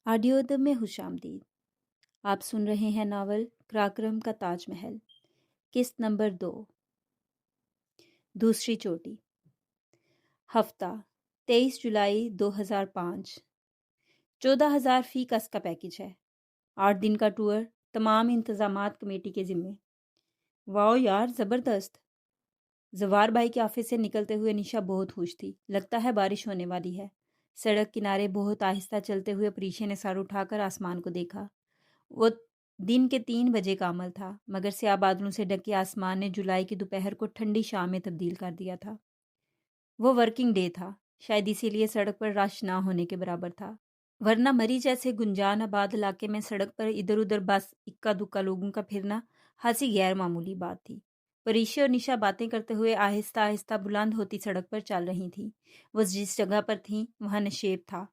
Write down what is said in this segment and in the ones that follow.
Audio the में खुशामदीद। आप सुन रहे हैं नावल कराक्रम का ताजमहल, किस्त नंबर 2, दूसरी चोटी। हफ्ता 23 जुलाई 2005। 14,000 फी कस का पैकेज है। 8 दिन का टूर, तमाम इंतजामात कमेटी के जिम्मे। वाओ यार, ज़बरदस्त। जवार भाई के ऑफिस से निकलते हुए निशा बहुत खुश थी। लगता है बारिश होने वाली है। सड़क किनारे बहुत आहिस्ता चलते हुए परीशे ने सर उठाकर आसमान को देखा। वो दिन के 3 बजे का अमल था, मगर स्याह बादलों से ढके आसमान ने जुलाई की दोपहर को ठंडी शाम में तब्दील कर दिया था। वो वर्किंग डे था, शायद इसीलिए सड़क पर रश ना होने के बराबर था, वरना मरी जैसे गुंजान आबाद इलाके में सड़क पर इधर उधर बस इक्का दुक्का लोगों का फिरना हंसी गैर मामूली बात थी। परीशा और निशा बातें करते हुए आहिस्ता आहिस्ता बुलंद होती सड़क पर चल रही थी। वो जिस जगह पर थी वहाँ नशेब था।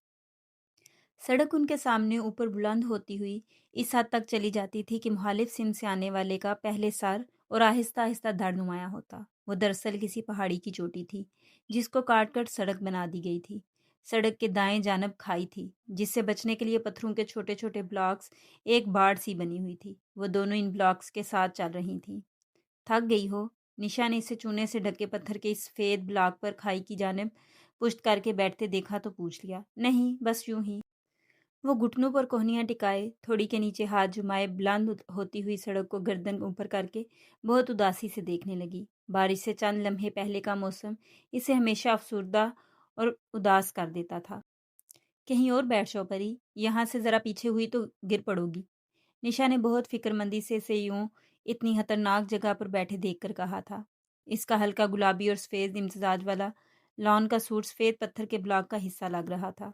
सड़क उनके सामने ऊपर बुलंद होती हुई इस हद तक चली जाती थी कि मुखालिफ सिम से आने वाले का पहले सर और आहिस्ता आहिस्ता धड़ नुमाया होता। वो दरअसल किसी पहाड़ी की चोटी थी जिसको काट कर सड़क बना दी गई थी। सड़क के दाएं जानब खाई थी जिससे बचने के लिए पत्थरों के छोटे छोटे ब्लॉक्स एक बाड़ सी बनी हुई थी। वो दोनों इन ब्लॉक्स के साथ चल रही थी। थक गई हो? निशा ने इसे चूने से ढके पत्थर के इस सफेद ब्लॉक पर खाई की जानिब पुश्त करके बैठते देखा तो पूछ लिया। नहीं, बस यूं ही। वो घुटनों पर कोहनियां टिकाए, थोड़ी के नीचे हाथ जुमाए, बुलंद होती हुई सड़क को गर्दन ऊपर करके बहुत उदासी से देखने लगी। बारिश से चंद लम्हे पहले का मौसम इसे हमेशा अफसुर्दा और उदास कर देता था। कहीं और बैठ जाओ परी, यहाँ से ज़रा पीछे हुई तो गिर पड़ोगी। निशा ने बहुत फिक्रमंदी से इसे यूं इतनी खतरनाक जगह पर बैठे देखकर कहा था। इसका हल्का गुलाबी और सफ़ेद इम्तजाज वाला लॉन का सूट सफ़ेद पत्थर के ब्लॉक का हिस्सा लग रहा था।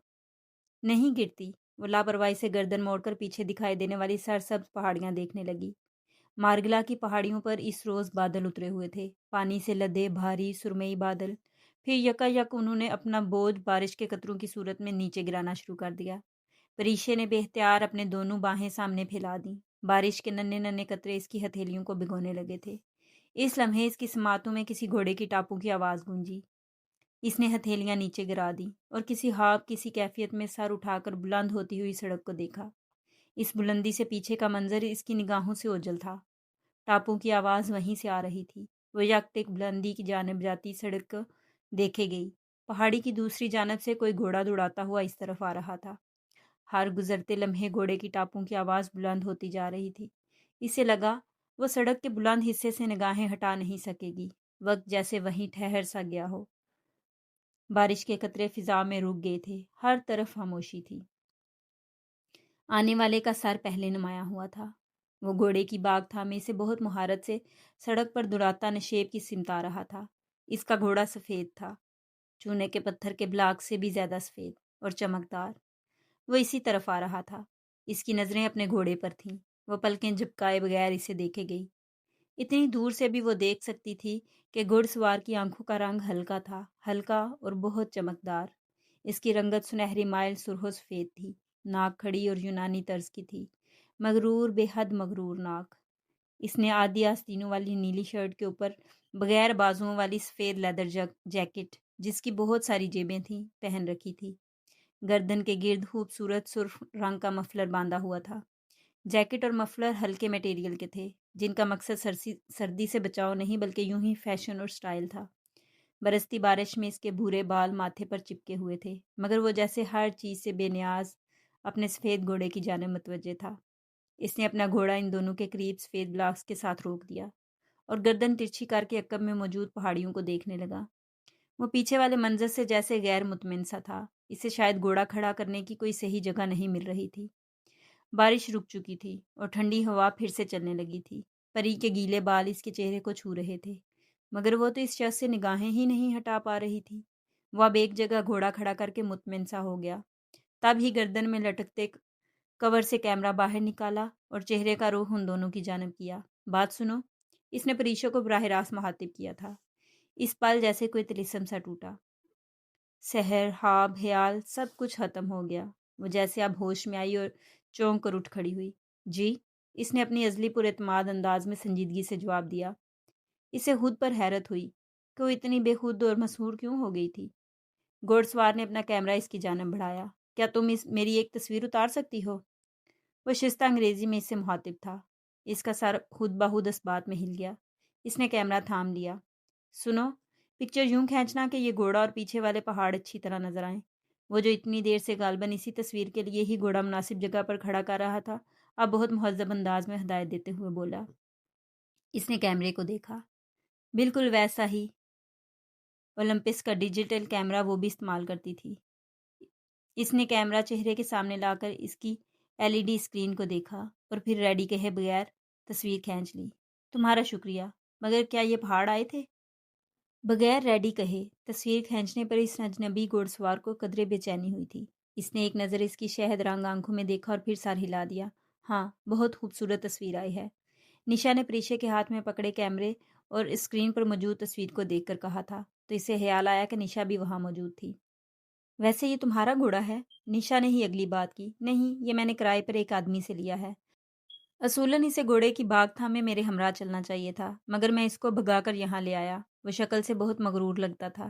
नहीं गिरती। वो लापरवाही से गर्दन मोड़कर पीछे दिखाई देने वाली सरसब्ज पहाड़ियां देखने लगी। मार्गला की पहाड़ियों पर इस रोज बादल उतरे हुए थे, पानी से लदे भारी सुरमई बादल। फिर यकायक उन्होंने अपना बोझ बारिश के कतरों की सूरत में नीचे गिराना शुरू कर दिया। परीशे ने बेख्तियार अपने दोनों बाहें सामने फैला दी। बारिश के नन्हे नन्हे कतरे इसकी हथेलियों को भिगोने लगे थे। इस लम्हे इसकी समातों में किसी घोड़े की टापों की आवाज़ गूंजी। इसने हथेलियां नीचे गिरा दी और किसी कैफियत में सर उठाकर बुलंद होती हुई सड़क को देखा। इस बुलंदी से पीछे का मंजर इसकी निगाहों से ओझल था। टापों की आवाज़ वहीं से आ रही थी। वो यकटिक बुलंदी की जानिब जाती सड़क को देखे गई। पहाड़ी की दूसरी जानब से कोई घोड़ा दौड़ाता हुआ इस तरफ आ रहा था। हर गुजरते लम्हे घोड़े की टापों की आवाज़ बुलंद होती जा रही थी। इसे लगा वो सड़क के बुलंद हिस्से से निगाहें हटा नहीं सकेगी। वक्त जैसे वहीं ठहर सा गया हो। बारिश के कतरे फिजा में रुक गए थे। हर तरफ खामोशी थी। आने वाले का सर पहले नुमाया हुआ था। वो घोड़े की बाग थामे से बहुत मुहारत से सड़क पर दुड़ाता नशेब की सिमत आ रहा था। इसका घोड़ा सफ़ेद था, चूने के पत्थर के ब्लॉक से भी ज़्यादा सफ़ेद और चमकदार। वो इसी तरफ आ रहा था। इसकी नज़रें अपने घोड़े पर थीं। वो पलकें झपकाए बगैर इसे देखे गई। इतनी दूर से भी वो देख सकती थी कि घुड़सवार की आंखों का रंग हल्का था, हल्का और बहुत चमकदार। इसकी रंगत सुनहरी माइल सुरहो सफ़ेद थी। नाक खड़ी और यूनानी तर्ज की थी, मगरूर, बेहद मगरूर नाक। इसने आधी आस्तीनों वाली नीली शर्ट के ऊपर बगैर बाजुओं वाली सफ़ेद लेदर जैकेट, जिसकी बहुत सारी जेबें थीं, पहन रखी थी। गर्दन के गिर्द खूबसूरत सुर्ख रंग का मफलर बांधा हुआ था। जैकेट और मफलर हल्के मटेरियल के थे, जिनका मकसद सर्दी से बचाव नहीं बल्कि यूं ही फैशन और स्टाइल था। बरसती बारिश में इसके भूरे बाल माथे पर चिपके हुए थे, मगर वो जैसे हर चीज़ से बेनियाज अपने सफ़ेद घोड़े की जानिब मुतवज्जे था। इसने अपना घोड़ा इन दोनों के करीब सफ़ेद ब्लॉक्स के साथ रोक दिया और गर्दन तिरछी करके अक्कब में मौजूद पहाड़ियों को देखने लगा। वो पीछे वाले मंजर से जैसे गैर मुतमिन सा था। इसे शायद घोड़ा खड़ा करने की कोई सही जगह नहीं मिल रही थी। बारिश रुक चुकी थी और ठंडी हवा फिर से चलने लगी थी। परी के गीले बाल इसके चेहरे को छू रहे थे, मगर वो तो इस शख्स से निगाहें ही नहीं हटा पा रही थी। वो अब एक जगह घोड़ा खड़ा करके मुतमिन सा हो गया। तब ही गर्दन में लटकते कवर से कैमरा बाहर निकाला और चेहरे का रुख उन दोनों की जानब किया। बात सुनो। इसने परीशा को बराह रास्त मुखातिब किया था। इस पल जैसे कोई तिलिस्म सा टूटा। सहर, ख्वाब, ख्याल सब कुछ खत्म हो गया। वो जैसे अब होश में आई और चौंक कर उठ खड़ी हुई। जी, इसने अपनी अजली पुरएतमाद अंदाज में संजीदगी से जवाब दिया। इसे खुद पर हैरत हुई कि वो इतनी बेखुद और मसहूर क्यों हो गई थी। घोड़सवार ने अपना कैमरा इसकी जानब बढ़ाया। کیا تم میری ایک تصویر اتار سکتی ہو؟ وہ شستہ انگریزی میں اس سے مخاطب تھا۔ اس کا سر خود بخود اسبات میں ہل گیا۔ اس نے کیمرہ تھام لیا۔ سنو، پکچر یوں کھینچنا کہ یہ گھوڑا اور پیچھے والے پہاڑ اچھی طرح نظر آئیں۔ وہ جو اتنی دیر سے غالباً اسی تصویر کے لیے ہی گھوڑا مناسب جگہ پر کھڑا کر رہا تھا، اب بہت مہذب انداز میں ہدایت دیتے ہوئے بولا۔ اس نے کیمرے کو دیکھا۔ بالکل ویسا ہی اولمپس کا ڈیجیٹل کیمرہ وہ بھی استعمال کرتی تھی۔ اس نے کیمرہ چہرے کے سامنے لا کر اس کی LED اسکرین کو دیکھا اور پھر ریڈی کہے بغیر تصویر کھینچ لی۔ تمہارا شکریہ، مگر کیا یہ پہاڑ آئے تھے؟ بغیر ریڈی کہے تصویر کھینچنے پر اس اجنبی گھوڑ سوار کو قدرے بے چینی ہوئی تھی۔ اس نے ایک نظر اس کی شہد رنگ آنکھوں میں دیکھا اور پھر سر ہلا دیا۔ ہاں، بہت خوبصورت تصویر آئی ہے۔ نشا نے پریشے کے ہاتھ میں پکڑے کیمرے اور اسکرین پر موجود تصویر کو دیکھ کر کہا تھا، تو اسے خیال آیا کہ نشا بھی وہاں موجود تھی۔ ویسے یہ تمہارا گھوڑا ہے؟ نشا نے ہی اگلی بات کی۔ نہیں، یہ میں نے کرائے پر ایک آدمی سے لیا ہے۔ اصولاً اسے گھوڑے کی بھاگ تھام میں میرے ہمراہ چلنا چاہیے تھا، مگر میں اس کو بھگا کر یہاں لے آیا۔ وہ شکل سے بہت مغرور لگتا تھا۔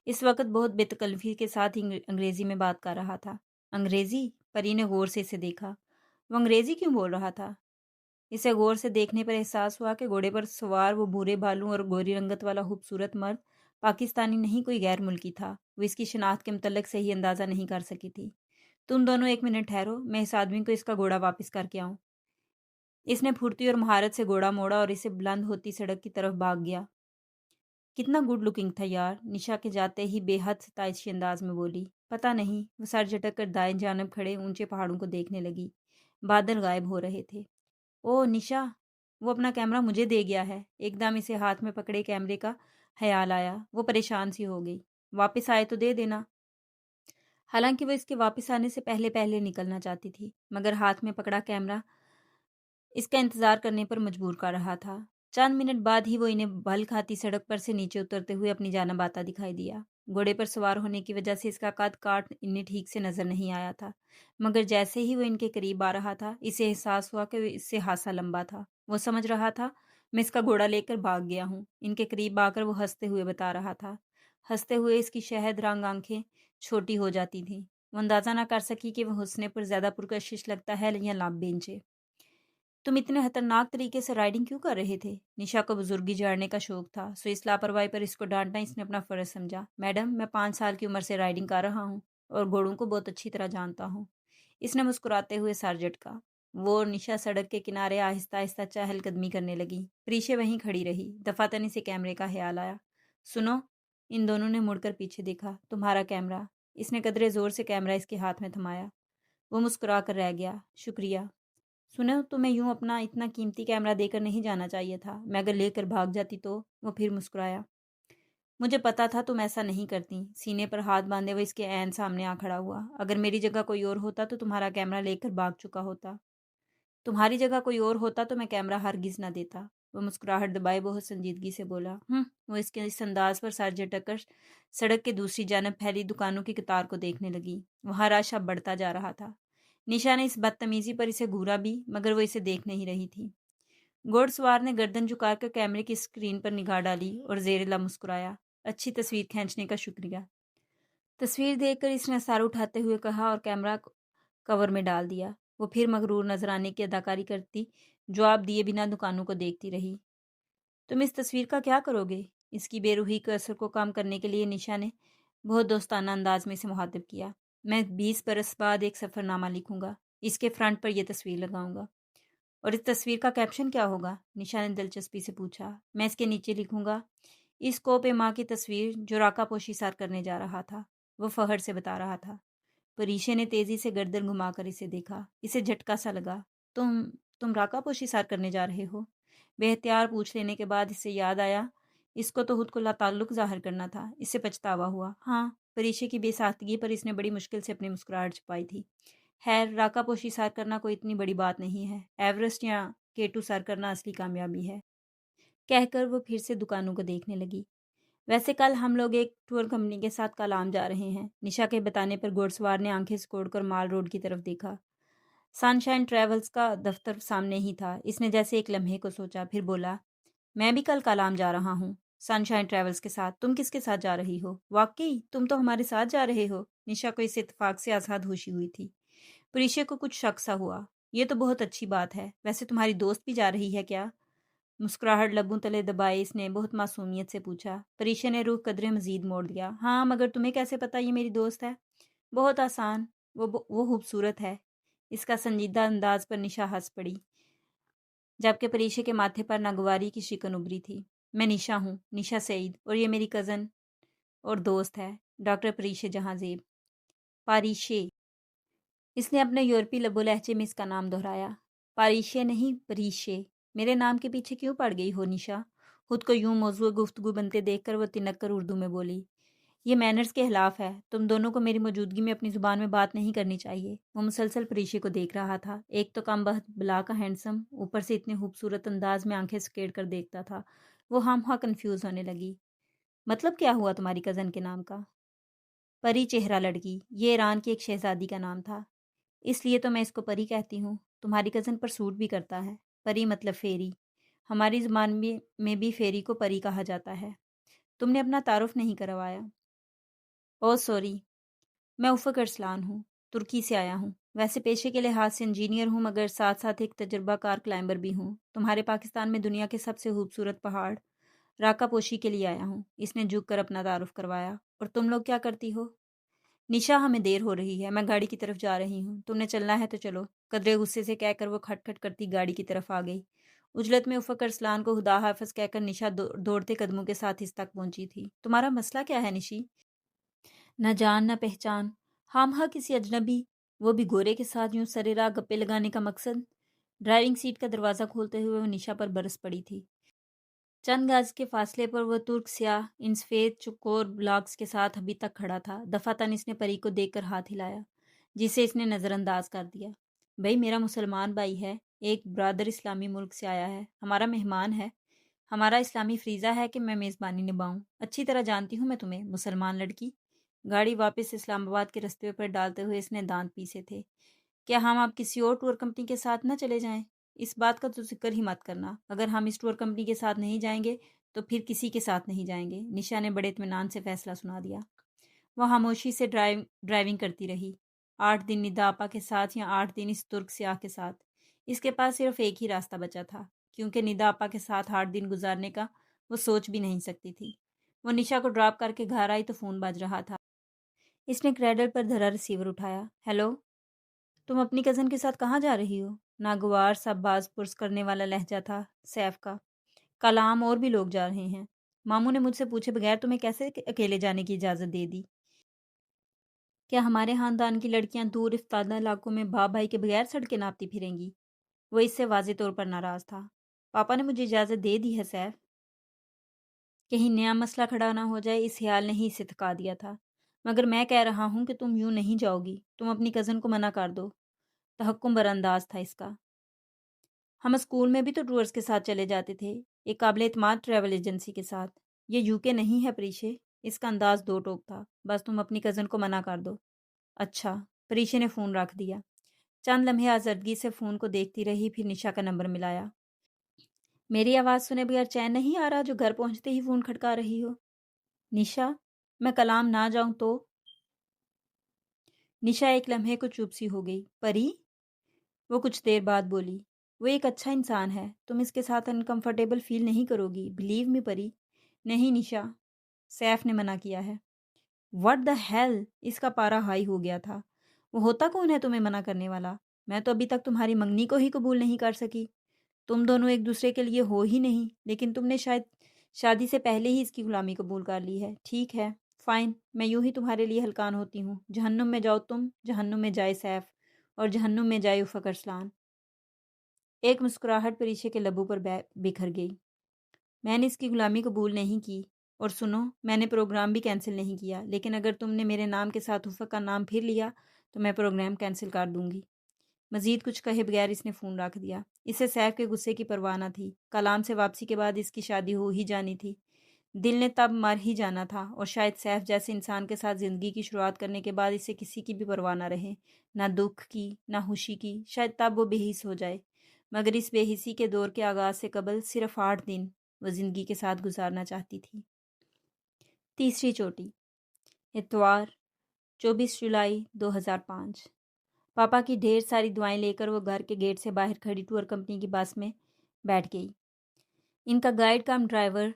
اس وقت بہت بے تکلفی کے ساتھ انگریزی میں بات کر رہا تھا۔ انگریزی؟ پری نے غور سے اسے دیکھا۔ وہ انگریزی کیوں بول رہا تھا؟ اسے غور سے دیکھنے پر احساس ہوا کہ گھوڑے پر سوار وہ بھورے بالوں اور گوری رنگت والا خوبصورت مرد پاکستانی نہیں، کوئی غیر ملکی تھا۔ وہ اس کی شناخت کے متعلق صحیح اندازہ نہیں کر سکی تھی۔ تم دونوں ایک منٹ ٹھہرو، میں اس آدمی کو اس کا گھوڑا واپس کر کے آؤں۔ اس نے پھرتی اور مہارت سے گھوڑا موڑا اور اسے بلند ہوتی سڑک کی طرف بھاگ گیا۔ کتنا گڈ لکنگ تھا یار، نشا کے جاتے ہی بے حد ستائشی انداز میں بولی۔ پتہ نہیں، وہ سر جھٹک کر دائیں جانب کھڑے اونچے پہاڑوں کو دیکھنے لگی۔ بادل غائب ہو رہے تھے۔ او نشا، وہ اپنا کیمرہ مجھے دے گیا ہے۔ ایک دم اسے ہاتھ میں پکڑے کیمرے کا خیال آیا۔ وہ پریشان سی ہو گئی۔ واپس آئے تو دے دینا۔ حالانکہ وہ اس کے واپس آنے سے پہلے پہلے نکلنا چاہتی تھی، مگر ہاتھ میں پکڑا کیمرہ اس کا انتظار کرنے پر مجبور کر رہا تھا۔ چند منٹ بعد ہی وہ انہیں بھل کھاتی سڑک پر سے نیچے اترتے ہوئے اپنی جانب آتا دکھائی دیا۔ گھوڑے پر سوار ہونے کی وجہ سے اس کا قد کاٹ انہیں ٹھیک سے نظر نہیں آیا تھا، مگر جیسے ہی وہ ان کے قریب آ رہا تھا، اسے احساس ہوا کہ اس سے خاصا لمبا تھا۔ وہ سمجھ رہا تھا میں اس کا گھوڑا لے کر بھاگ گیا ہوں۔ ان کے قریب آ کر وہ ہنستے ہوئے بتا رہا تھا۔ ہنستے ہوئے اس کی شہد رنگ آنکھیں چھوٹی ہو جاتی تھیں۔ وہ اندازہ نہ کر سکی کہ وہ ہنسنے پر زیادہ پرکشش لگتا ہے یا لب بینچے۔ تم اتنے خطرناک طریقے سے رائڈنگ کیوں کر رہے تھے؟ نشا کو بزرگی جھاڑنے کا شوق تھا، سو اس لاپرواہی پر اس کو ڈانٹنا اس نے اپنا فرض سمجھا۔ میڈم، میں 5 سال کی عمر سے رائڈنگ کر رہا ہوں اور گھوڑوں کو بہت اچھی طرح جانتا ہوں۔ اس نے مسکراتے ہوئے سر جھٹکا۔ وہ اور نشا سڑک کے کنارے آہستہ آہستہ چہل قدمی کرنے لگی۔ پریشے وہیں کھڑی رہی۔ دفعتاً اسے کیمرے کا خیال آیا۔ سنو، ان دونوں نے مڑ کر پیچھے دیکھا۔ تمہارا کیمرہ۔ اس نے قدرے زور سے کیمرہ اس کے ہاتھ میں تھمایا۔ وہ مسکرا کر رہ گیا۔ شکریہ۔ سنو، تمہیں یوں اپنا اتنا قیمتی کیمرہ دے کر نہیں جانا چاہیے تھا۔ میں اگر لے کر بھاگ جاتی تو؟ وہ پھر مسکرایا۔ مجھے پتا تھا تم ایسا نہیں کرتی۔ سینے پر ہاتھ باندھے وہ اس کے عین سامنے آ کھڑا ہوا۔ اگر میری جگہ کوئی اور ہوتا تو تمہارا کیمرہ لے کر بھاگ چکا ہوتا۔ تمہاری جگہ کوئی اور ہوتا تو میں کیمرہ ہرگز نہ دیتا۔ وہ مسکراہٹ دبائے بہت سنجیدگی سے بولا۔ وہ اس کے اس انداز پر سر جھٹک کر سڑک کے دوسری جانب پھیلی دکانوں کی قطار کو دیکھنے لگی۔ وہاں رش اب بڑھتا جا رہا تھا۔ نشا نے اس بدتمیزی پر اسے گھورا بھی، مگر وہ اسے دیکھ نہیں رہی تھی۔ گھوڑ سوار نے گردن جھکا کر کیمرے کی اسکرین پر نگاہ ڈالی اور زیر لب مسکرایا۔ اچھی تصویر کھینچنے کا شکریہ۔ تصویر دیکھ کر اس نے سر اٹھاتے ہوئے کہا اور کیمرہ کور میں ڈال دیا۔ وہ پھر مغرور نظر آنے کی اداکاری کرتی جواب دیے بنا دکانوں کو دیکھتی رہی۔ تم اس تصویر کا کیا کرو گے؟ اس کی بے روحی کے اثر کو کم کرنے کے لیے نشا نے بہت دوستانہ انداز میں اسے مخاطب کیا۔ میں 20 برس بعد ایک سفر نامہ لکھوں گا۔ اس کے فرنٹ پر یہ تصویر لگاؤں گا۔ اور اس تصویر کا کیپشن کیا ہوگا؟ نشا نے دلچسپی سے پوچھا۔ میں اس کے نیچے لکھوں گا، اس کوپ ماں کی تصویر جو راکا پوشی سار کرنے جا رہا تھا۔ وہ فخر سے بتا رہا تھا۔ پریشے نے تیزی سے گردن گھما کر اسے دیکھا۔ اسے جھٹکا سا لگا۔ تم راکا پوشی سار کرنے جا رہے ہو؟ بے اختیار پوچھ لینے کے بعد اسے یاد آیا اس کو تو خود کو تعلق ظاہر کرنا تھا۔ اس سے پچھتاوا ہوا۔ ہاں، پریشے کی بے ساختگی پر اس نے بڑی مشکل سے اپنی مسکراہٹ چھپائی تھی۔ خیر، راکا پوشی سار کرنا کوئی اتنی بڑی بات نہیں ہے۔ ایورسٹ یا K2 سر کرنا اصلی کامیابی ہے۔ کہہ کر وہ پھر سے دکانوں کو دیکھنے لگی۔ ویسے کل ہم لوگ ایک ٹور کمپنی کے ساتھ کالام جا رہے ہیں۔ نشا کے بتانے پر گھوڑ سوار نے آنکھیں سکوڑ کر مال روڈ کی طرف دیکھا۔ سن شائن ٹریولز کا دفتر سامنے ہی تھا۔ اس نے جیسے ایک لمحے کو سوچا، پھر بولا، میں بھی کل کالام جا رہا ہوں۔ سن شائن ٹریولز کے ساتھ؟ تم کس کے ساتھ جا رہی ہو؟ واقعی تم تو ہمارے ساتھ جا رہے ہو؟ निशा को इस इत्तेफाक से आज़ाद होशी हुई थी। परीक्षा को कुछ शक सा हुआ। ये तो बहुत अच्छी बात है। वैसे तुम्हारी दोस्त भी जा रही है क्या? मुस्कुराहट लबों तले दबाए इसने बहुत मासूमियत से पूछा। परीक्षा ने रुख कदरे मजीद मोड़ दिया। हाँ, मगर तुम्हें कैसे पता ये मेरी दोस्त है? बहुत आसान, वो खूबसूरत है। इसका संजीदा अंदाज पर निशा हंस पड़ी, जबकि परीक्षा के माथे पर नागवारी की शिकन उभरी थी। मैं निशा हूँ, निशा सईद, और ये मेरी कज़न और दोस्त है, डॉक्टर परीक्षा जहांजेब। पारिशे, इसने अपने यूरोपीय लबो लहजे में इसका नाम दोहराया। पारिशे नहीं, परीशे। मेरे नाम के पीछे क्यों पड़ गई हो निशा? खुद को यूं मौजूद गुफ्तगू बनते देखकर वो तिनक कर उर्दू में बोली। ये मैनर्स के खिलाफ है। तुम दोनों को मेरी मौजूदगी में अपनी ज़ुबान में बात नहीं करनी चाहिए। वो मुसलसल परीक्षे को देख रहा था। एक तो कम बख्त बला का हैंडसम, ऊपर से इतने खूबसूरत अंदाज में आंखें सकेड़ कर देखता था। वो हम कन्फ्यूज़ होने लगी। मतलब क्या हुआ तुम्हारी कज़न के नाम का? परी चेहरा लड़की, ये ईरान की एक शहजादी का नाम था, इसलिए तो मैं इसको परी कहती हूँ। तुम्हारी कज़न पर सूट भी करता है। परी मतलब फेरी। हमारी ज़ुबान में भी फेरी को परी कहा जाता है। तुमने अपना तारुफ नहीं करवाया। ओह सॉरी, मैं उफ़क़ अरसलान हूँ, तुर्की से आया हूँ। वैसे पेशे के लिहाज से इंजीनियर हूँ, मगर साथ साथ एक तजर्बाकार क्लाइंबर भी हूँ। तुम्हारे पाकिस्तान में दुनिया के सबसे खूबसूरत पहाड़ राका पोशी के लिए आया हूँ। इसने झुक कर अपना तारुफ करवाया। और तुम लोग क्या करती हो? निशा, हमें देर हो रही है, मैं गाड़ी की तरफ जा रही हूँ। तुमने चलना है तो चलो, कदरे गुस्से से कहकर वो खटखट करती गाड़ी की तरफ आ गई। उजलत में उफ़क़ अरसलान को खुदा हाफ़िज़ कहकर निशा दौड़ते कदमों के साथ इस तक पहुंची थी। तुम्हारा मसला क्या है निशी? न जान न पहचान, हाँ किसी अजनबी, वो भी गोरे के साथ यूं सरेराह गप्पे लगाने का मकसद? ड्राइविंग सीट का दरवाज़ा खोलते हुए वो निशा पर बरस पड़ी थी। चंद गज के फासले पर वह तुर्क स्याह इन सफ़ेद चुकोर ब्लॉक्स के साथ अभी तक खड़ा था। दफातन इसने परी को देखकर हाथ हिलाया, जिसे इसने नज़रअंदाज कर दिया। भाई, मेरा मुसलमान भाई है, एक ब्रादर इस्लामी मुल्क से आया है, हमारा मेहमान है। हमारा इस्लामी फ्रीज़ा है कि मैं मेज़बानी निभाऊं। अच्छी तरह जानती हूँ मैं तुम्हें, मुसलमान लड़की। गाड़ी वापस इस्लामाबाद के रास्ते पर डालते हुए इसने दांत पीसे थे। क्या हम आप किसी और टूर कंपनी के साथ न चले जाएं? इस बात का तो जिक्र ही मत करना। अगर हम इस टूर कंपनी के साथ नहीं जाएंगे तो फिर किसी के साथ नहीं जाएंगे। निशा ने बड़े इत्मीनान से फैसला सुना दिया। वह खामोशी से ड्राइविंग करती रही। 8 दिन निदा आपा के साथ या 8 दिन इस तुर्क स्याह के साथ। इसके पास सिर्फ एक ही रास्ता बचा था, क्योंकि निदा आपा के साथ 8 दिन गुजारने का वो सोच भी नहीं सकती थी। वो निशा को ड्रॉप करके घर आई तो फ़ोन बज रहा था। इसने क्रेडल पर धरा रिसीवर उठाया। हेलो, तुम अपनी कज़न के साथ कहाँ जा रही हो? नागवार सा बाज पुरस करने वाला लहजा था सैफ का। कलाम, और भी लोग जा रहे हैं। मामू ने मुझसे पूछे बगैर तुम्हें कैसे अकेले जाने की इजाज़त दे दी? क्या हमारे खानदान की लड़कियां दूर इफ्तादा इलाकों में बाप भाई के बगैर सड़कें नापती फिरेंगी? वो इससे वाज़े तौर पर नाराज़ था। पापा ने मुझे इजाज़त दे दी है सैफ। कहीं नया मसला खड़ा ना हो जाए, इस ख्याल ने ही इसे थका दिया था। मगर मैं कह रहा हूँ कि तुम यूं नहीं जाओगी। तुम अपनी कज़न को मना कर दो। तहक्कुम भरा अंदाज था इसका। हम स्कूल में भी तो टूर्स के साथ चले जाते थे, एक काबिल एतमाद ट्रैवल एजेंसी के साथ। ये यूके नहीं है परीशे। इसका अंदाज दो टोक था। बस तुम अपनी कज़न को मना कर दो। अच्छा। परीशे ने फ़ोन रख दिया। चंद लम्हे आज़र्दगी से फ़ोन को देखती रही, फिर निशा का नंबर मिलाया। मेरी आवाज़ सुने बगैर चैन नहीं आ रहा जो घर पहुंचते ही फ़ोन खड़का रही हो? निशा, मैं कलाम ना जाऊं तो? निशा एक लम्हे को चुप सी हो गई। परी? वो कुछ देर बाद बोली। वो एक अच्छा इंसान है, तुम इसके साथ अनकंफर्टेबल फील नहीं करोगी, बिलीव मी परी। नहीं निशा, सैफ ने मना किया है। व्हाट द हेल, इसका पारा हाई हो गया था। वो होता कौन है तुम्हें मना करने वाला? मैं तो अभी तक तुम्हारी मंगनी को ही कबूल नहीं कर सकी। तुम दोनों एक दूसरे के लिए हो ही नहीं, लेकिन तुमने शायद शादी से पहले ही इसकी गुलामी कबूल कर ली है। ठीक है, फाइन, मैं यूं ही तुम्हारे लिए हलकान होती हूँ। जहन्नुम में जाओ तुम, जहन्नुम में जाए सैफ, और जहन्नुम में जाए उफ़क़ अरसलान। एक मुस्कुराहट परीछे के लबों पर बिखर गई। मैंने इसकी गुलामी कबूल नहीं की। और सुनो, मैंने प्रोग्राम भी कैंसिल नहीं किया, लेकिन अगर तुमने मेरे नाम के साथ उफ़क़ का नाम फिर लिया तो मैं प्रोग्राम कैंसिल कर दूंगी। मजीद कुछ कहे बगैर इसने फ़ोन रख दिया। इसे सैफ के गुस्से की परवाह न थी। कलाम से वापसी के बाद इसकी शादी हो ही जानी थी। दिल ने तब मर ही जाना था, और शायद सैफ जैसे इंसान के साथ ज़िंदगी की शुरुआत करने के बाद इसे किसी की भी परवाह न रहे, ना दुख की, ना खुशी की। शायद तब वो बेहिस हो जाए। मगर इस बेहिसी के दौर के आगाज़ से कबल सिर्फ 8 दिन वो ज़िंदगी के साथ गुजारना चाहती थी। तीसरी चोटी। इतवार 24 जुलाई 2005। पापा की ढेर सारी दुआएं लेकर वो घर के गेट से बाहर खड़ी टूर कंपनी की बस में बैठ गई। इनका गाइड कम ड्राइवर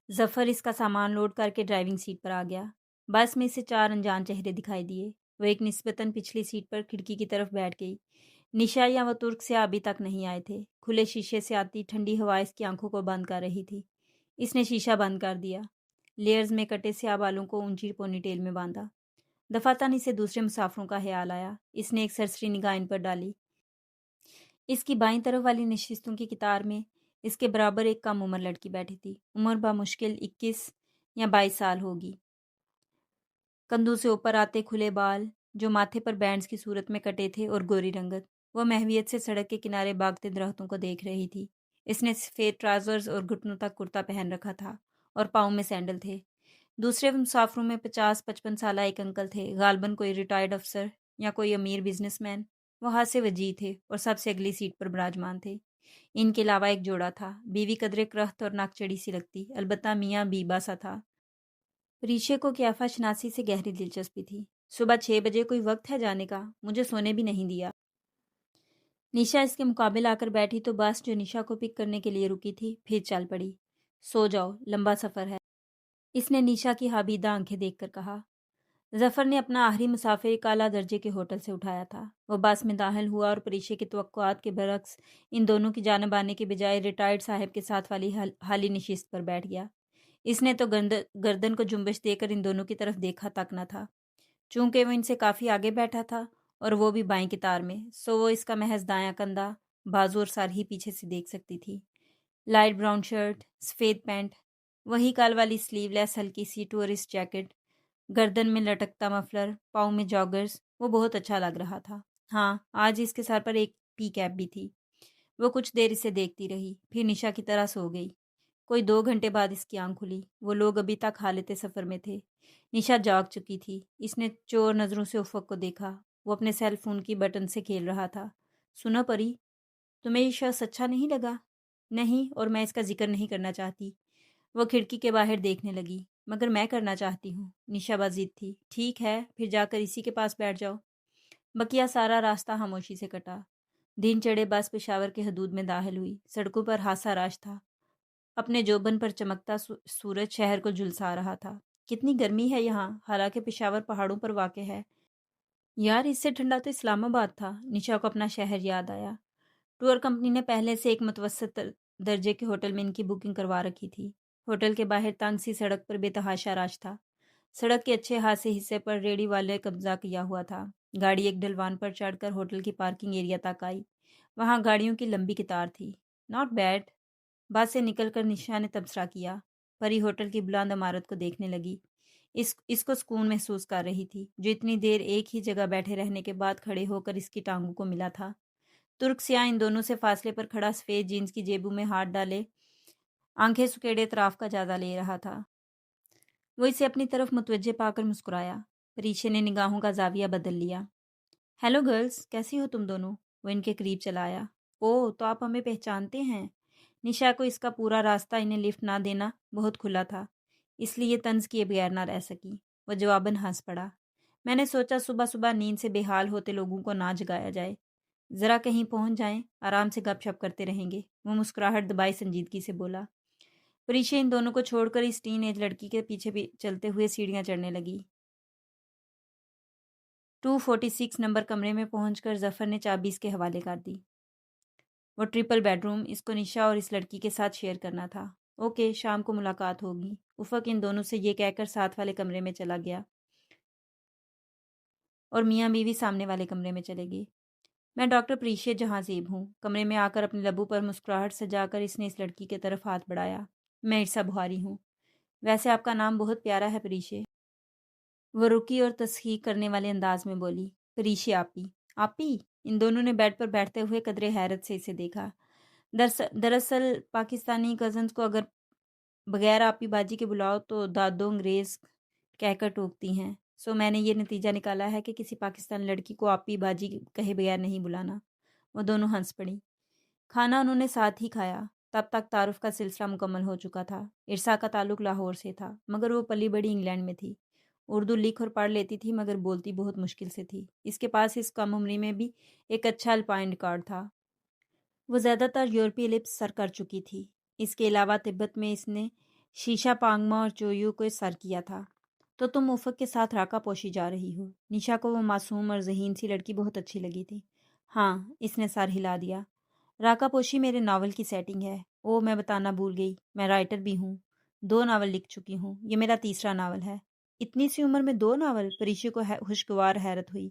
जफ़र इसका सामान लोड करके ड्राइविंग सीट पर आ गया। बस में से 4 अनजान चेहरे दिखाई दिए। वो एक निस्बतन पिछली सीट पर खिड़की की तरफ बैठ गई। निशा या वो तुर्क से अभी तक नहीं आए थे। खुले शीशे से आती ठंडी हवा इसकी आंखों को बंद कर रही थी। इसने शीशा बंद कर दिया। लेयर्स में कटे स्याह बालों को ऊंची पोनीटेल में बांधा। दफातन इसे दूसरे मुसाफिरों का ख्याल आया। इसने एक सरसरी निगाह इन पर डाली। इसकी बाईं तरफ वाली नशिस्तों की कतार में इसके बराबर एक कम उम्र लड़की बैठी थी। उम्र बामुश्किल 21 या 22 साल होगी। कंधों से ऊपर आते खुले बाल जो माथे पर बैंड्स की सूरत में कटे थे और गोरी रंगत। वह महवियत से सड़क के किनारे भागते दरख्तों को देख रही थी। इसने सफ़ेद ट्राउजर्स और घुटनों तक कुर्ता पहन रखा था और पाँव में सैंडल थे। दूसरे मुसाफिरों में 50-55 साल एक अंकल थे, गालबन कोई रिटायर्ड अफसर या कोई अमीर बिजनेसमैन। वो हाथ से वजी थे और सबसे अगली सीट पर विराजमान थे। इनके अलावा एक जोड़ा था। बीवी कदरे करख्त और नाकचड़ी सी लगती, अलबत्ता मियाँ बीबा सा था। रीशे को क्याफा शनासी से गहरी दिलचस्पी थी। सुबह 6 बजे कोई वक्त है जाने का? मुझे सोने भी नहीं दिया। निशा इसके मुकाबले आकर बैठी तो बस जो निशा को पिक करने के लिए रुकी थी फिर चल पड़ी। सो जाओ, लंबा सफ़र है, इसने निशा की हाबीदा आंखें देखकर कहा। जफ़र ने अपना आखिरी मुसाफिर एक आला दर्जे के होटल से उठाया था। वह बस में दाखिल हुआ और परीक्षे के तवक्कुआत के बरक्स इन दोनों की जानब आने के बजाय रिटायर्ड साहब के साथ वाली हाली नशिस्त पर बैठ गया। इसने तो गर्दन को जुम्बश देकर इन दोनों की तरफ देखा तक न था। चूंकि वो इनसे काफ़ी आगे बैठा था और वो भी बाएं कितार में, सो वो इसका महज दायां कंधा, बाजू और सर ही पीछे से देख सकती थी। लाइट ब्राउन शर्ट, सफ़ेद पैंट, वही काल वाली स्लीवलेस हल्की सी टूरिस्ट जैकेट, गर्दन में लटकता मफलर, पाँव में जॉगर्स, वो बहुत अच्छा लग रहा था। हाँ, आज इसके सर पर एक पी कैप भी थी। वो कुछ देर इसे देखती रही, फिर निशा की तरह सो गई। कोई 2 घंटे बाद इसकी आंख खुली। वो लोग अभी तक हालते सफ़र में थे। निशा जाग चुकी थी। इसने चोर नज़रों से उफ़क़ को देखा। वो अपने सेल फोन की बटन से खेल रहा था। सुनो परी, तुम्हें ये शख्स अच्छा नहीं लगा? नहीं, और मैं इसका जिक्र नहीं करना चाहती। वो खिड़की के बाहर देखने लगी। मगर मैं करना चाहती हूँ। निशा बाजिद थी। ठीक है, फिर जाकर इसी के पास बैठ जाओ। बकिया सारा रास्ता खामोशी से कटा। दिन चढ़े बस पेशावर के हदूद में दाखिल हुई। सड़कों पर हासा राश था। अपने जोबन पर चमकता सूरज शहर को झुलसा रहा था। कितनी गर्मी है यहाँ, हालांकि पेशावर पहाड़ों पर वाक़ है। यार, इससे ठंडा तो इस्लामाबाद था। निशा को अपना शहर याद आया। टूर कंपनी ने पहले से एक मुतवस्सित दर्जे के होटल में इनकी बुकिंग करवा रखी थी। होटल के बाहर तंग सी सड़क पर बेतहाशा राश था। सड़क के अच्छे हाथ हिस्से पर रेडी वाले कब्जा किया हुआ था। गाड़ी एक ढलवान पर चढ़कर होटल की पार्किंग एरिया तक आई। वहाँ गाड़ियों की लंबी कतार थी। नॉट बैड, बस से निकलकर निशा ने तबसरा किया। परी होटल की बुलंद इमारत को देखने लगी। इसको सुकून महसूस कर रही थी, जो इतनी देर एक ही जगह बैठे रहने के बाद खड़े होकर इसकी टांगों को मिला था। तुर्क सियाह इन दोनों से फासले पर खड़ा सफ़ेद जीन्स की जेबों में हाथ डाले आंखें सुकेड़े अतराफ का जायजा ले रहा था। वो इसे अपनी तरफ मुतवज्जे पाकर मुस्कुराया। परीक्षे ने निगाहों का जाविया बदल लिया। हेलो गर्ल्स, कैसी हो तुम दोनों? वो इनके करीब चला आया। ओह, तो आप हमें पहचानते हैं। निशा को इसका पूरा रास्ता इन्हें लिफ्ट ना देना बहुत खुला था, इसलिए तंज किए बगैर ना रह सकी। वह जवाबन हंस पड़ा। मैंने सोचा सुबह सुबह नींद से बेहाल होते लोगों को ना जगाया जाए, ज़रा कहीं पहुंच जाएं, आराम से गपशप करते रहेंगे। वो मुस्कुराहट दबाई संजीदगी से बोला। परीक्षा इन दोनों को छोड़कर इस टीन एज लड़की के पीछे भी चलते हुए सीढ़ियां चढ़ने लगी। 246 नंबर कमरे में पहुंचकर जफर ने चाबी इसके हवाले कर दी। वो ट्रिपल बेडरूम इसको निशा और इस लड़की के साथ शेयर करना था। ओके, शाम को मुलाकात होगी। उफक इन दोनों से ये कहकर साथ वाले कमरे में चला गया और मियाँ बीवी सामने वाले कमरे में चले गए। मैं डॉक्टर प्रीशिया जहाँजेब हूँ। कमरे में आकर अपने लबों पर मुस्कुराहट सजाकर इसने इस लड़की की तरफ हाथ बढ़ाया। मैं इरसा बुहारी हूँ। वैसे आपका नाम बहुत प्यारा है परीशे। वो रुकी और तस्हीक करने वाले अंदाज में बोली। परीशे आपी। आपी? इन दोनों ने बेड पर बैठते हुए कदरे हैरत से इसे देखा। दरअसल पाकिस्तानी कज़न्स को अगर बगैर आपी बाजी के बुलाओ तो दादो अंग्रेज़ कहकर टोकती हैं। सो मैंने ये नतीजा निकाला है कि किसी पाकिस्तानी लड़की को आपी बाजी कहे बगैर नहीं बुलाना। वो दोनों हंस पड़ी। खाना उन्होंने साथ ही खाया। तब तक तारुफ का सिलसिला मुकम्मल हो चुका था। इरसा का ताल्लुक लाहौर से था, मगर वो पली बड़ी इंग्लैंड में थी। اردو لکھ اور پڑھ لیتی تھی مگر بولتی بہت مشکل سے تھی۔ اس کے پاس اس کم عمری میں بھی ایک اچھا الپائن ریکارڈ تھا۔ وہ زیادہ تر یورپی لپس سر کر چکی تھی۔ اس کے علاوہ تبت میں اس نے شیشا پانگما اور چویو کو سر کیا تھا۔ تو تم افق کے ساتھ راکا پوشی جا رہی ہو؟ نشا کو وہ معصوم اور ذہین سی لڑکی بہت اچھی لگی تھی۔ ہاں، اس نے سر ہلا دیا۔ راکا پوشی میرے ناول کی سیٹنگ ہے۔ او، میں بتانا بھول گئی، میں رائٹر بھی ہوں۔ 2 ناول لکھ چکی ہوں، یہ میرا تیسرا ناول ہے۔ اتنی سی عمر میں 2 ناول؟ پریشی کو خوشگوار حیرت ہوئی۔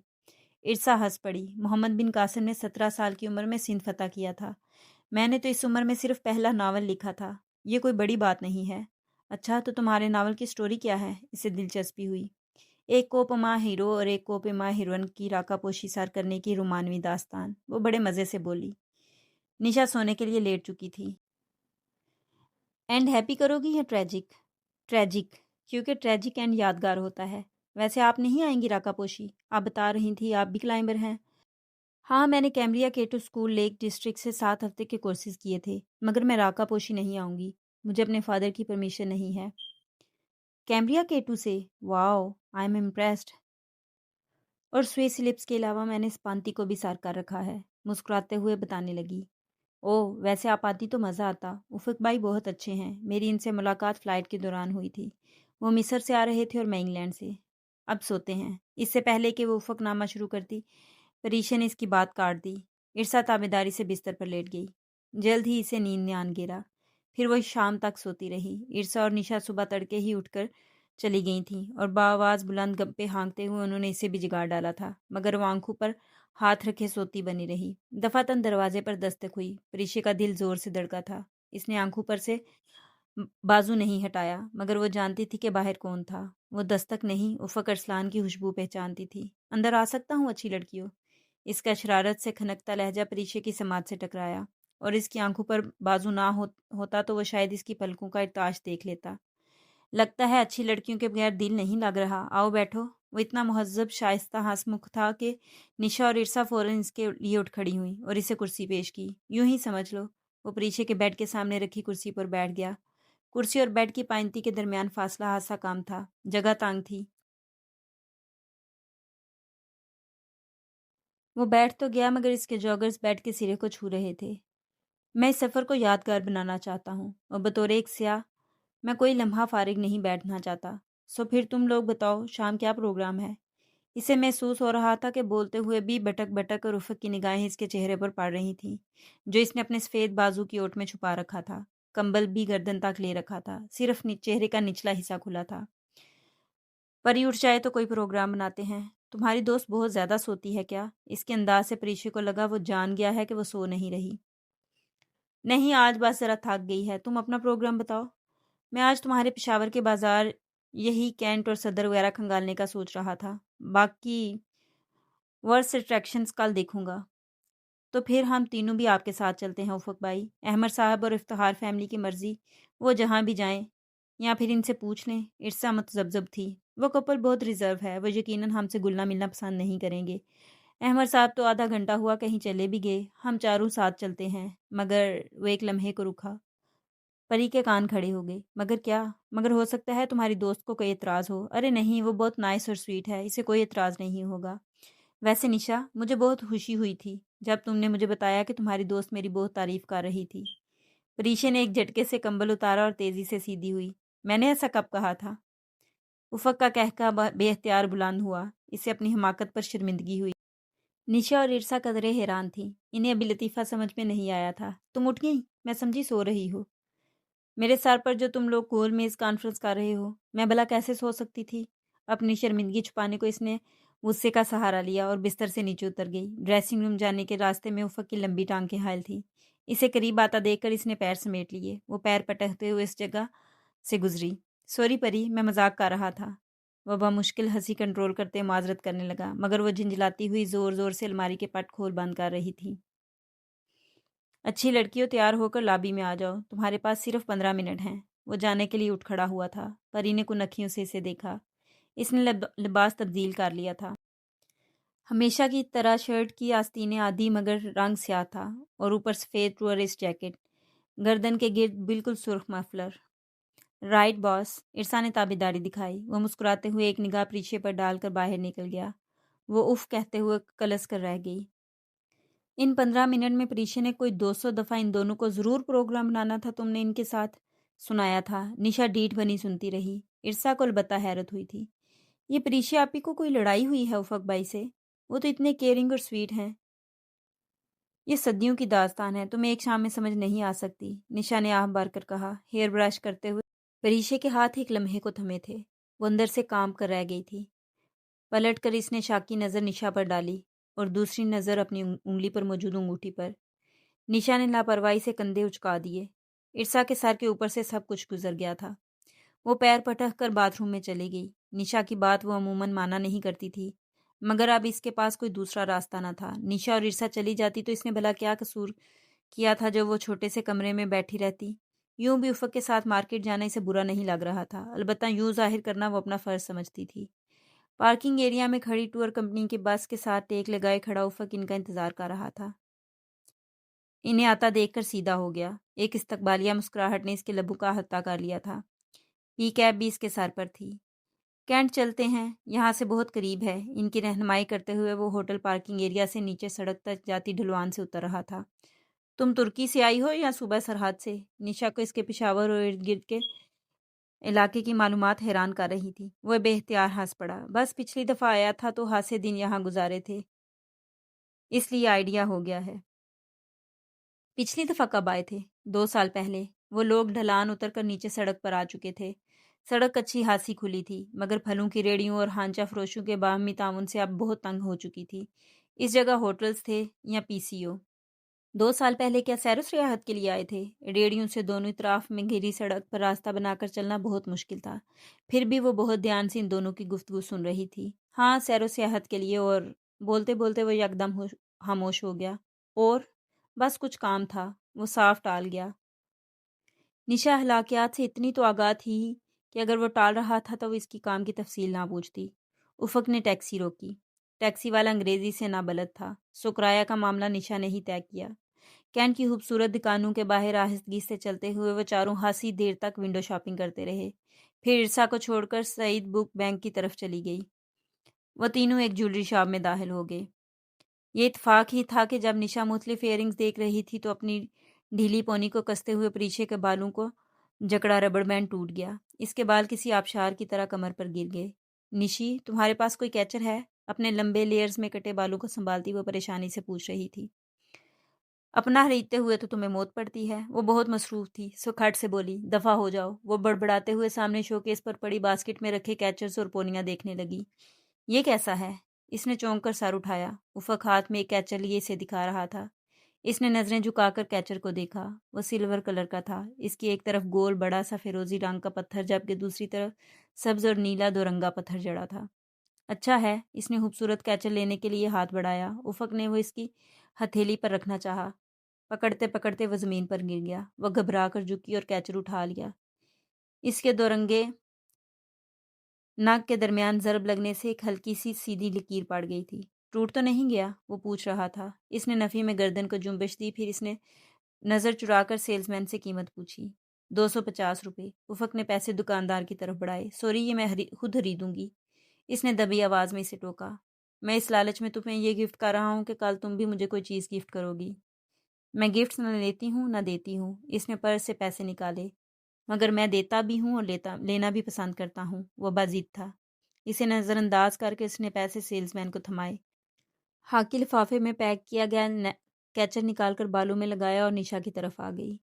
ارسا ہنس پڑی۔ محمد بن قاسم نے 17 سال کی عمر میں سندھ فتح کیا تھا۔ میں نے تو اس عمر میں صرف پہلا ناول لکھا تھا۔ یہ کوئی بڑی بات نہیں ہے۔ اچھا، تو تمہارے ناول کی سٹوری کیا ہے؟ اسے دلچسپی ہوئی۔ ایک کوپما ہیرو اور ایک کوپما ہیروئن کی راکا پوشی سار کرنے کی رومانوی داستان۔ وہ بڑے مزے سے بولی۔ نشا سونے کے لیے لیٹ چکی تھی۔ اینڈ ہیپی کرو گی یا ٹریجک؟ ٹریجک، کیونکہ ٹریجک اینڈ یادگار ہوتا ہے۔ ویسے آپ نہیں آئیں گی راکا پوشی؟ آپ بتا رہی تھی آپ بھی کلائمبر ہیں۔ ہاں، میں نے کیمبریا کیٹو اسکول لیک ڈسٹرکٹ سے 7 ہفتے کے کورسز کیے تھے، مگر میں راکا پوشی نہیں آؤں گی۔ مجھے اپنے فادر کی پرمیشن نہیں ہے۔ کیمبریا کیٹو سے؟ واؤ، آئی ایم امپریسڈ۔ اور سوئس لپس کے علاوہ میں نے اسپانتی کو بھی سار کر رکھا ہے، مسکراتے ہوئے بتانے لگی۔ اوہ، ویسے آپ آتی تو مزہ آتا۔ افق بھائی بہت اچھے ہیں۔ میری ان سے ملاقات فلائٹ کے دوران ہوئی تھی۔ وہ مصر سے آ رہے تھے اور میں انگلینڈ سے۔ اب سوتے ہیں۔ اس سے پہلے کہ وہ افق نامہ شروع کرتی، پریشا نے اس کی بات کاٹ دی۔ ارسا تابیداری سے بستر پر لیٹ گئی۔ جلد ہی اسے نیند نے آن گھیرا۔ پھر وہ شام تک سوتی رہی۔ ارسا اور نشا صبح تڑکے ہی اٹھ کر چلی گئی تھیں اور بآواز بلند گپے ہانکتے ہوئے انہوں نے اسے بھی جگاڑ ڈالا تھا، مگر وہ آنکھوں پر ہاتھ رکھے سوتی بنی رہی۔ دفعتاً دروازے پر دستک ہوئی۔ پریشا کا دل زور سے دھڑکا تھا۔ اس نے آنکھوں پر سے بازو نہیں ہٹایا، مگر وہ جانتی تھی کہ باہر کون تھا۔ وہ دستک نہیں، افق ارسلان کی خوشبو پہچانتی تھی۔ اندر آ سکتا ہوں اچھی لڑکیوں؟ اس کا شرارت سے کھنکتا لہجہ پریشا کی سماعت سے ٹکرایا، اور اس کی آنکھوں پر بازو نہ ہوتا تو وہ شاید اس کی پلکوں کا ارتعاش دیکھ لیتا۔ لگتا ہے اچھی لڑکیوں کے بغیر دل نہیں لگ رہا، آؤ بیٹھو۔ وہ اتنا مہذب، شائستہ، ہنسمکھ تھا کہ نشا اور ارسا فوراً اس کے لیے اٹھ کھڑی ہوئیں اور اسے کرسی پیش کی۔ یوں ہی سمجھ لو۔ وہ پریشا کے بیڈ کے سامنے رکھی کرسی پر بیٹھ گیا۔ کرسی اور بیڈ کی پائنتی کے درمیان فاصلہ خاصا کام تھا، جگہ تانگ تھی۔ وہ بیٹھ تو گیا مگر اس کے جوگرز بیڈ کے سرے کو چھو رہے تھے۔ میں اس سفر کو یادگار بنانا چاہتا ہوں اور بطور ایک سیاح میں کوئی لمحہ فارغ نہیں بیٹھنا چاہتا۔ سو پھر تم لوگ بتاؤ، شام کیا پروگرام ہے؟ اسے محسوس ہو رہا تھا کہ بولتے ہوئے بھی بٹک بٹک اور افق کی نگاہیں اس کے چہرے پر پڑ رہی تھیں، جو اس نے اپنے سفید بازو کی اوٹ میں چھپا رکھا تھا۔ کمبل بھی گردن تک لے رکھا تھا، صرف چہرے کا نچلا حصہ کھلا تھا۔ پری اٹھ جائے تو کوئی پروگرام بناتے ہیں۔ تمہاری دوست بہت زیادہ سوتی ہے کیا؟ اس کے انداز سے پریشا کو لگا وہ جان گیا ہے کہ وہ سو نہیں رہی۔ نہیں، آج بس ذرا تھک گئی ہے۔ تم اپنا پروگرام بتاؤ۔ میں آج تمہارے پشاور کے بازار، یہی کینٹ اور صدر وغیرہ کھنگالنے کا سوچ رہا تھا۔ باقی ورس اٹریکشنز کل دیکھوں گا۔ تو پھر ہم تینوں بھی آپ کے ساتھ چلتے ہیں افق بھائی۔ احمد صاحب اور افتخار فیملی کی مرضی، وہ جہاں بھی جائیں، یا پھر ان سے پوچھ لیں۔ ارسا متذبذب تھی۔ وہ کپل بہت ریزرو ہے، وہ یقیناً ہم سے گلنا ملنا پسند نہیں کریں گے۔ احمد صاحب تو آدھا گھنٹہ ہوا کہیں چلے بھی گئے، ہم چاروں ساتھ چلتے ہیں۔ مگر وہ ایک لمحے کو رکا۔ پری کے کان کھڑے ہو گئے۔ مگر کیا؟ مگر ہو سکتا ہے تمہاری دوست کو کوئی اعتراض ہو۔ ارے نہیں، وہ بہت نائس اور سویٹ ہے، اسے کوئی اعتراض نہیں ہوگا۔ ویسے نشا، مجھے بہت خوشی ہوئی تھی جب تم نے مجھے بتایا کہ تمہاری دوست میری بہت تعریف کر رہی تھی۔ پریشا نے ایک جھٹکے سے کمبل اتارا اور تیزی سے سیدھی ہوئی۔ میں نے ایسا کب کہا تھا؟ افق کا قہقہ بے اختیار بلند ہوا۔ اسے اپنی حماقت پر شرمندگی ہوئی۔ نشا اور ارسا قدرے حیران تھیں۔ انہیں ابھی لطیفہ سمجھ میں نہیں آیا تھا۔ تم اٹھ گئی؟ میں سمجھی سو رہی ہو۔ میرے سر پر جو تم لوگ گول میز کانفرنس کر رہے ہو، میں بھلا کیسے سو سکتی تھی؟ اپنی شرمندگی چھپانے کو اس نے غصے کا سہارا لیا اور بستر سے نیچے اتر گئی۔ ڈریسنگ روم جانے کے راستے میں افق کی لمبی ٹانگیں حائل تھیں۔ اسے قریب آتا دیکھ کر اس نے پیر سمیٹ لیے۔ وہ پیر پٹکتے ہوئے اس جگہ سے گزری۔ سوری پری، میں مذاق کر رہا تھا۔ وہ بمشکل ہنسی کنٹرول کرتے معذرت کرنے لگا، مگر وہ جھنجھلاتی ہوئی زور زور سے الماری کے پٹ کھول بند کر رہی تھی۔ اچھی لڑکیوں، تیار ہو کر لابی میں آ جاؤ، تمہارے پاس صرف 15 منٹ ہیں۔ وہ جانے کے لیے اٹھ کھڑا ہوا تھا۔ پری نے کن اکھیوں سے اسے دیکھا۔ اس نے لباس تبدیل کر لیا تھا۔ ہمیشہ کی طرح شرٹ کی آستینیں آدھی مگر رنگ سیاہ تھا، اور اوپر سفید ٹورسٹ جیکٹ، گردن کے گرد بالکل سرخ مفلر۔ رائٹ باس، ارسا نے تابیداری دکھائی۔ وہ مسکراتے ہوئے ایک نگاہ پریچے پر ڈال کر باہر نکل گیا۔ وہ اف کہتے ہوئے کلس کر رہ گئی۔ ان 15 منٹ میں پریچے نے کوئی 200 دفعہ ان دونوں کو ضرور پروگرام بنانا تھا تم نے ان کے ساتھ سنایا تھا۔ نشا ڈیٹ بنی سنتی رہی۔ ارسا کو البتہ حیرت ہوئی تھی۔ یہ پریچے آپی کو کوئی لڑائی ہوئی ہے افق بھائی سے؟ وہ تو اتنے کیئرنگ اور سویٹ ہیں۔ یہ صدیوں کی داستان ہے، تمہیں ایک شام میں سمجھ نہیں آ سکتی، نشا نے آہ بھر کر کہا، ہیئر برش کرتے ہوئے۔ پریچے کے ہاتھ ایک لمحے کو تھمے تھے۔ وہ اندر سے کام کر رہ گئی تھی۔ پلٹ کر اس نے شاکی نظر نشا پر ڈالی اور دوسری نظر اپنی انگلی پر موجود انگوٹھی پر۔ نشا نے لاپرواہی سے کندھے اچکا دیے۔ ارسا کے سر کے اوپر سے سب کچھ گزر گیا تھا۔ وہ پیر پٹک کر باتھ روم میں چلی گئی۔ نشا کی بات وہ عموماً مانا نہیں کرتی تھی، مگر اب اس کے پاس کوئی دوسرا راستہ نہ تھا۔ نشا اور ارسا چلی جاتی تو اس نے بھلا کیا قصور کیا تھا جو وہ چھوٹے سے کمرے میں بیٹھی رہتی؟ یوں بھی افق کے ساتھ مارکیٹ جانا اسے برا نہیں لگ رہا تھا، البتہ یوں ظاہر کرنا وہ اپنا فرض سمجھتی تھی۔ پارکنگ ایریا میں کھڑی ٹور کمپنی کی بس کے ساتھ ٹیک لگائے کھڑا افق ان کا انتظار کر رہا تھا۔ انہیں آتا دیکھ کر سیدھا ہو گیا۔ ایک استقبالیہ مسکراہٹ نے اس کے لبوں کا احاطہ کر لیا تھا۔ پی کیب بھی اس کے سر پر تھی۔ کینٹ چلتے ہیں، یہاں سے بہت قریب ہے۔ ان کی رہنمائی کرتے ہوئے وہ ہوٹل پارکنگ ایریا سے نیچے سڑک تک جاتی ڈھلوان سے اتر رہا تھا۔ تم ترکی سے آئی ہو یا صوبہ سرحد سے؟ نشا کو اس کے پشاور اور ارد گرد کے علاقے کی معلومات حیران کر رہی تھی۔ وہ بے اختیار ہنس پڑا۔ بس پچھلی دفعہ آیا تھا تو خاصے دن یہاں گزارے تھے، اس لیے آئیڈیا ہو گیا ہے۔ پچھلی دفعہ کب آئے تھے؟ 2 سال پہلے۔ وہ لوگ ڈھلان اتر کر نیچے سڑک پر آ چکے تھے۔ سڑک اچھی خاصی کھلی تھی، مگر پھلوں کی ریڑھیوں اور ہانچا فروشوں کے باہمی تعاون سے اب بہت تنگ ہو چکی تھی۔ اس جگہ ہوٹلز تھے یا پی سی او؟ 2 سال پہلے کیا سیر و سیاحت کے لیے آئے تھے؟ ریڑھیوں سے دونوں اطراف میں گھری سڑک پر راستہ بنا کر چلنا بہت مشکل تھا، پھر بھی وہ بہت دھیان سے ان دونوں کی گفتگو سن رہی تھی۔ ہاں، سیر و سیاحت کے لیے، اور بولتے بولتے وہ یکدم خاموش ہو گیا۔ اور بس کچھ کام تھا، وہ صاف ٹال گیا۔ نشا ہلاکیات سے اتنی تو آگاہ تھی کہ اگر وہ ٹال رہا تھا تو وہ اس کی کام کی تفصیل نہ پوچھتی۔ افق نے ٹیکسی روکی۔ ٹیکسی والا انگریزی سے نابلد تھا، سو کرایہ کا معاملہ نشا نے ہی طے کیا۔ کینٹ کی خوبصورت دکانوں کے باہر آہستگی سے چلتے ہوئے وہ چاروں خاصی دیر تک ونڈو شاپنگ کرتے رہے، پھر ارسا کو چھوڑ کر سعید بک بینک کی طرف چلی گئی۔ وہ تینوں ایک جولری شاپ میں داخل ہو گئے۔ یہ اتفاق ہی تھا کہ جب نشا مختلف ایئرنگز دیکھ رہی تھی تو اپنی ڈھیلی پونی کو کستے ہوئے پریچے کے بالوں کو جکڑا ربڑ بینڈ ٹوٹ گیا۔ اس کے بال کسی آبشار کی طرح کمر پر گر گئے۔ نشی، تمہارے پاس کوئی کیچر ہے؟ اپنے لمبے لیئرز میں کٹے بالوں کو سنبھالتی وہ پریشانی سے پوچھ رہی تھی۔ اپنا خریدتے ہوئے تو تمہیں موت پڑتی ہے۔ وہ بہت مصروف تھی، سو کھٹ سے بولی، دفع ہو جاؤ۔ وہ بڑبڑاتے ہوئے سامنے شوکیس پر پڑی باسکٹ میں رکھے کیچرز اور پونیاں دیکھنے لگی۔ یہ کیسا ہے؟ اس نے چونک کر سر اٹھایا۔ افق ہاتھ میں ایک کیچر لیے اسے دکھا رہا تھا۔ اس نے نظریں جھکا کر کیچر کو دیکھا۔ وہ سلور کلر کا تھا۔ اس کی ایک طرف گول بڑا سا فیروزی رنگ کا پتھر جبکہ دوسری طرف سبز اور نیلا 2 رنگا پتھر جڑا تھا۔ اچھا ہے۔ اس نے خوبصورت کیچر لینے کے لیے ہاتھ بڑھایا۔ افق نے وہ اس کی ہتھیلی پر رکھنا چاہا۔ پکڑتے پکڑتے وہ زمین پر گر گیا۔ وہ گھبرا کر جھکی اور کیچر اٹھا لیا۔ اس کے 2 رنگے ناک کے درمیان ضرب لگنے سے ایک ہلکی سی سیدھی لکیر پڑ گئی تھی۔ ٹوٹ تو نہیں گیا؟ وہ پوچھ رہا تھا۔ اس نے نفی میں گردن کو جنبش دی، پھر اس نے نظر چرا کر سیلز مین سے قیمت پوچھی۔ 250 روپے۔ افق نے پیسے دکاندار کی طرف بڑھائے۔ سوری، یہ میں خود خریدوں گی۔ اس نے دبی آواز میں اسے ٹوکا۔ میں اس لالچ میں تمہیں یہ گفٹ کر رہا ہوں کہ کل تم بھی مجھے کوئی چیز گفٹ کرو گی۔ میں گفٹس نہ لیتی ہوں نہ دیتی ہوں۔ اس نے پرس سے پیسے نکالے۔ مگر میں دیتا بھی ہوں اور لینا بھی پسند کرتا ہوں، وہ باضد تھا۔ اسے نظر انداز کر کے اس نے پیسے سیلز مین کو تھمائے۔ خاکی لفافے میں پیک کیا گیا کیچر نکال کر بالوں میں لگایا اور نشا کی طرف آ گئی۔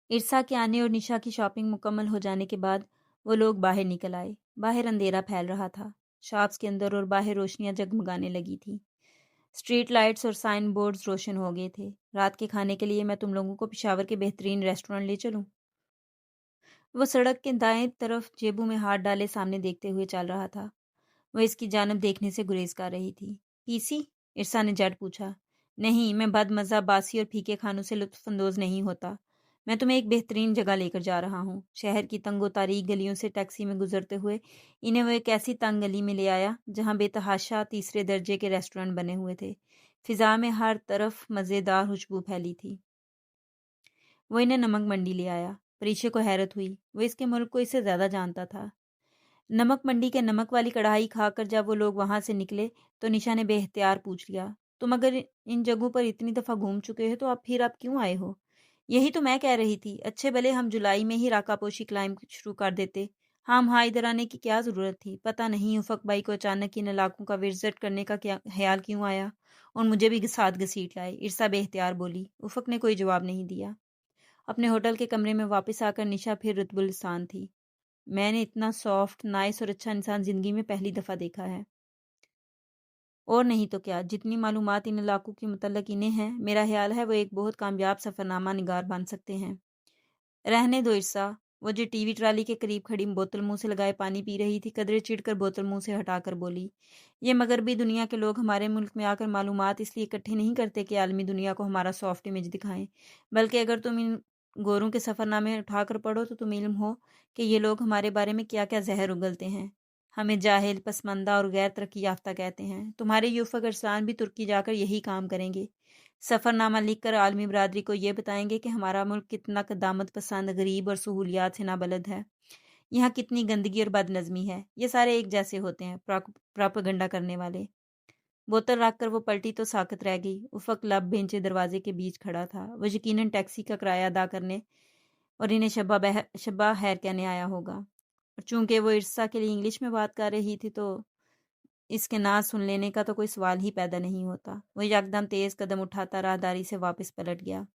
ارسا کے آنے اور نشا کی شاپنگ مکمل ہو جانے کے بعد وہ لوگ باہر نکل آئے۔ باہر اندھیرا پھیل رہا تھا۔ شاپس کے اندر اور باہر روشنیاں جگمگانے لگی تھیں۔ اسٹریٹ لائٹس اور سائن بورڈز روشن ہو گئے تھے۔ رات کے کھانے کے لیے میں تم لوگوں کو پشاور کے بہترین ریسٹورانٹ لے چلوں؟ وہ سڑک کے دائیں طرف جیبوں میں ہاتھ ڈالے سامنے دیکھتے ہوئے چل رہا تھا۔ وہ اس کی جانب دیکھنے سے گریز کر رہی تھی۔ پی سی؟ ارسا نے جھٹ پوچھا۔ نہیں، میں بد مزہ باسی اور پھیکے کھانوں سے لطف اندوز نہیں ہوتا۔ میں تمہیں ایک بہترین جگہ لے کر جا رہا ہوں۔ شہر کی تنگ و تاریک گلیوں سے ٹیکسی میں گزرتے ہوئے انہیں وہ ایک ایسی تنگ گلی میں لے آیا جہاں بے تحاشا 3 درجے کے ریسٹورانٹ بنے ہوئے تھے۔ فضا میں ہر طرف مزیدار خوشبو پھیلی تھی۔ وہ انہیں نمک منڈی لے آیا۔ परीक्षा को हैरत हुई, वो इसके मुल्क को इससे ज़्यादा जानता था। नमक मंडी के नमक वाली कढ़ाई खाकर जब वो लोग वहाँ से निकले तो निशा ने बेख्तियार पूछ लिया, तुम अगर इन जगहों पर इतनी दफ़ा घूम चुके हो तो आप क्यों आए हो? यही तो मैं कह रही थी, अच्छे भले हम जुलाई में ही राकापोशी क्लाइंब शुरू कर देते। हाँ, वहाँ इधर आने की क्या ज़रूरत थी? पता नहीं उफक भाई को अचानक इन इलाकों का विजिट करने का क्या ख्याल क्यों आया और मुझे भी साथ घसीट लाए। इरसा बेख्तियार बोली। उफक ने कोई जवाब नहीं दिया। अपने होटल के कमरे में वापस आकर निशा फिर रुतबुलिस्तान थी। मैंने इतना सॉफ्ट, नाइस और अच्छा इंसान ज़िंदगी में पहली दफ़ा देखा है। और नहीं तो क्या, जितनी मालूमात इन इलाकों के मुतल्लिक इन्हें हैं, मेरा ख्याल है वो एक बहुत कामयाब सफ़रनामा निगार बन सकते हैं। रहने दो इरसा। वो जो टीवी ट्राली के करीब खड़ी बोतल मुंह से लगाए पानी पी रही थी, कदरे चिढ़कर बोतल मुंह से हटाकर बोली, ये मगरबी दुनिया के लोग हमारे मुल्क में आकर मालूमात इसलिए इकट्ठी नहीं करते कि आलमी दुनिया को हमारा सॉफ्ट इमेज दिखाएं, बल्कि अगर तुम इन गोरों के सफ़रनामे उठाकर पढ़ो तो तुम्हें इल्म हो कि ये लोग हमारे बारे में क्या क्या जहर उगलते हैं। हमें जाहिल, पसमंदा और गैर तरक्की याफ्ता कहते हैं। तुम्हारे यूफक अरसलान भी तुर्की जाकर यही काम करेंगे। सफ़रनामा लिखकर आलमी बरादरी को ये बताएंगे कि हमारा मुल्क कितना कद्दामत पसंद, गरीब और सहूलियात से नाबलद है। यहाँ कितनी गंदगी और बदनज़मी है। ये सारे एक जैसे होते हैं, प्रोपेगेंडा करने वाले। बोतल रख कर वो पलटी तो साकत रह गई। उफक लब बेंचे दरवाजे के बीच खड़ा था। वो यकीनन टैक्सी का किराया अदा करने और इन्हें शब्बा खैर कहने आया होगा। और चूंकि वो इरसा के लिए इंग्लिश में बात कर रही थी तो इसके ना सुन लेने का तो कोई सवाल ही पैदा नहीं होता। वो यकदम तेज़ कदम उठाता राहदारी से वापस पलट गया।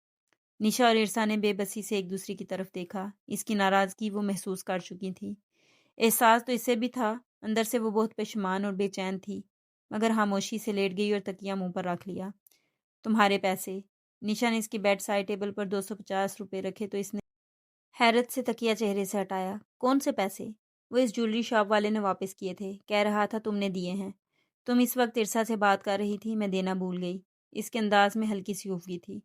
निशा और इरसा ने बेबसी से एक दूसरे की तरफ देखा। इसकी नाराज़गी वो महसूस कर चुकी थी। एहसास तो इसे भी था। अंदर से वो बहुत पेशमान और बेचैन थी, मगर खामोशी से लेट गई और तकिया मुंह पर रख लिया। तुम्हारे पैसे। निशा ने इसकी बेड साइड टेबल पर 250 रुपए रखे तो इसने हैरत से तकिया चेहरे से हटाया। कौन से पैसे? वो इस ज्वेलरी शॉप वाले ने वापस किए थे, कह रहा था तुमने दिए हैं। तुम इस वक्त इरसा से बात कर रही थी, मैं देना भूल गई। इसके अंदाज में हल्की सी उफगी थी।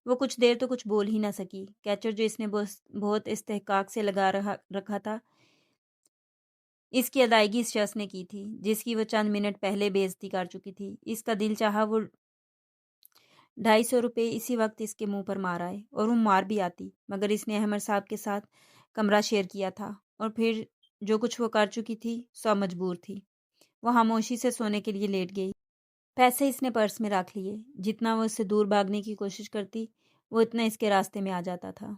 वो कुछ देर तो कुछ बोल ही ना सकी। कैचर जो इसने बहुत इस्तेहकाक से रखा था, इसकी अदायगी इस शख्स ने की थी जिसकी वो चंद मिनट पहले बेइज्जती कर चुकी थी। इसका दिल चाहा वो 250 रुपये इसी वक्त इसके मुंह पर मार आए, और वो मार भी आती, मगर इसने अहमद साहब के साथ कमरा शेयर किया था और फिर जो कुछ वो कर चुकी थी सो मजबूर थी। वो खामोशी से सोने के लिए लेट गई। पैसे इसने पर्स में रख लिए। जितना वो इससे दूर भागने की कोशिश करती वो इतना इसके रास्ते में आ जाता था।